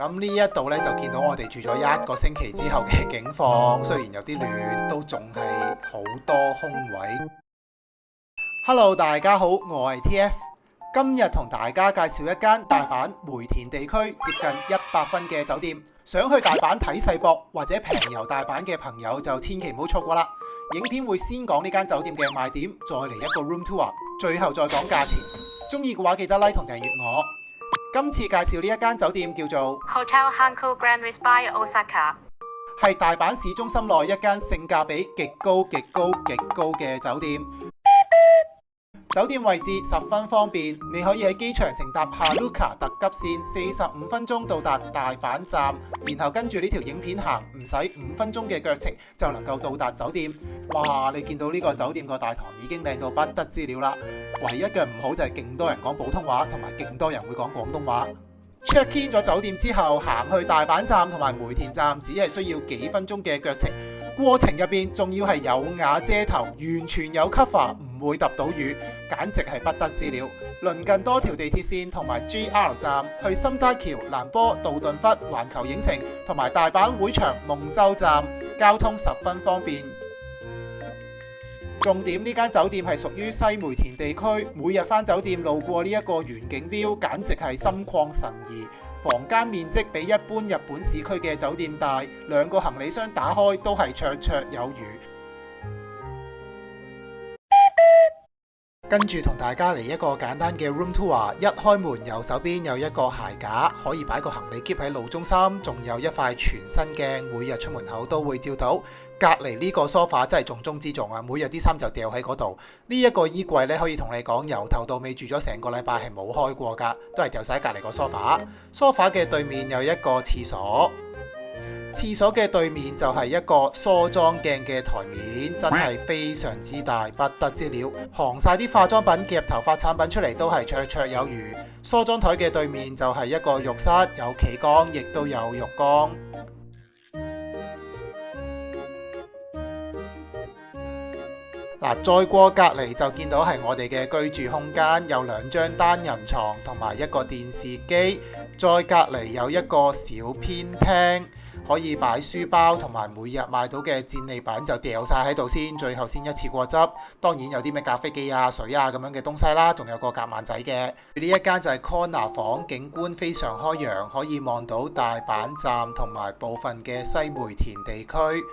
咁呢一度咧就見到我哋住咗1個星期之後嘅景況，雖然有啲亂，都仲係好多空位。Hello， 大家好，我係 TF， 今日同大家介紹一間大阪梅田地區接近100分嘅酒店。想去大阪睇世博或者平遊大阪嘅朋友就千祈唔好錯過啦。影片會先講呢間酒店嘅賣點，再嚟一個 room tour， 最後再講價錢。中意嘅話記得 like 同訂閱我。今次介紹呢一間酒店叫做 Hotel Hanko Grand Respire Osaka， 係大阪市中心內一間性價比極高嘅酒店。酒店位置十分方便，你可以喺機場乘搭 Haruka 特急線45分鐘到達大阪站，然後跟住呢條影片行，唔使5分鐘嘅腳程就能夠到達酒店。哇！你見到呢個酒店個大堂已經靚到不得之了啦。唯一嘅唔好就係勁多人講普通話，同埋勁多人會講廣東話。check in 咗酒店之後，行去大阪站同埋梅田站，只係需要幾分鐘嘅腳程。過程入邊仲要係有瓦遮頭，完全有 cover， 唔會揼到雨，簡直係不得之了。鄰近多條地鐵線同埋 JR 站，去心齋橋、難波、道頓堀、環球影城同埋大阪會場夢洲站，交通十分方便。重點，呢間酒店係屬於西梅田地區，每日返酒店路過呢一個遠景 view， 簡直係心曠神怡。房間面積比一般日本市區嘅酒店大，2個行李箱打開都係綽綽有餘。跟住同大家嚟一個簡單嘅 room tour， 一開門右手邊有一個鞋架，可以擺個行李篋喺路中心，仲有一塊全身鏡，每日出門口都會照到。隔離呢個 sofa 真係重中之重啊！每日啲衫就掉喺嗰度。呢一個衣櫃咧，可以同你講，由頭到尾住咗成個禮拜係冇開過㗎，都係掉晒喺隔離個 sofa。sofa 嘅對面有一個廁所，廁所嘅對面就係一個梳妝鏡嘅台面，真係非常之大，不得之了。行晒啲化妝品夾頭髮產品出嚟都係綽綽有餘。梳妝台嘅對面就係一個浴室，有企缸，亦都有浴缸。嗱，再過隔離就見到係我哋嘅居住空間，有2張單人床同埋一個電視機。再隔離有一個小偏廳，可以擺書包同埋每日買到嘅戰利品就掉晒喺度先，最後先一次過執。當然有啲咩咖啡機啊、水啊咁樣嘅東西啦，仲有個夾萬仔嘅。呢一間就係 corner 房，景觀非常開揚，可以望到大阪站同埋部分嘅西梅田地區。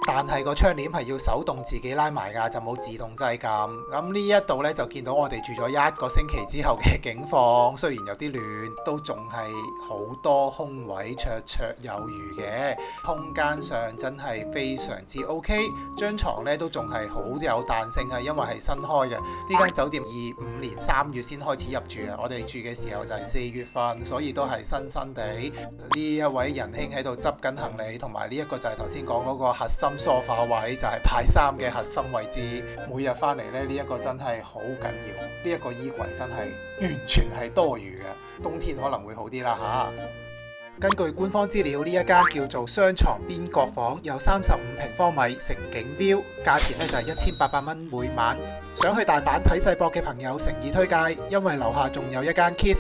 但係個窗簾係要手動自己拉埋㗎，就冇自動掣撳。咁呢一度咧就見到我哋住咗1個星期之後嘅景況，雖然有啲亂，都仲係好多空位綽綽有餘嘅。空間上真係非常之 OK， 張床咧都仲係好有彈性啊，因為係新開嘅。呢間酒店25年3月先開始入住啊，我哋住嘅時候就係4月份，所以都係新新地。呢一位仁兄喺度執緊行李，同埋呢一個就係頭先講嗰個核心梳化位，就係擺衫嘅核心位置。每日翻嚟咧，呢一個真係好緊要。呢一個衣櫃真係完全係多餘嘅，冬天可能會好啲啦吓。根據官方資料，呢一間叫做雙床邊角房，有35平方米，城景 view， 價錢咧就係1800蚊每晚。想去大阪睇世博嘅朋友誠意推介，因為樓下仲有一間 Keith。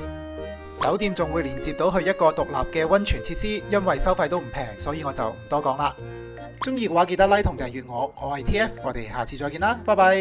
酒店仲會連接到去一個獨立嘅溫泉設施，因為收費都唔平，所以我就唔多講啦。中意嘅話記得 like 同訂閱我，我係 TF， 我哋下次再見啦，拜拜。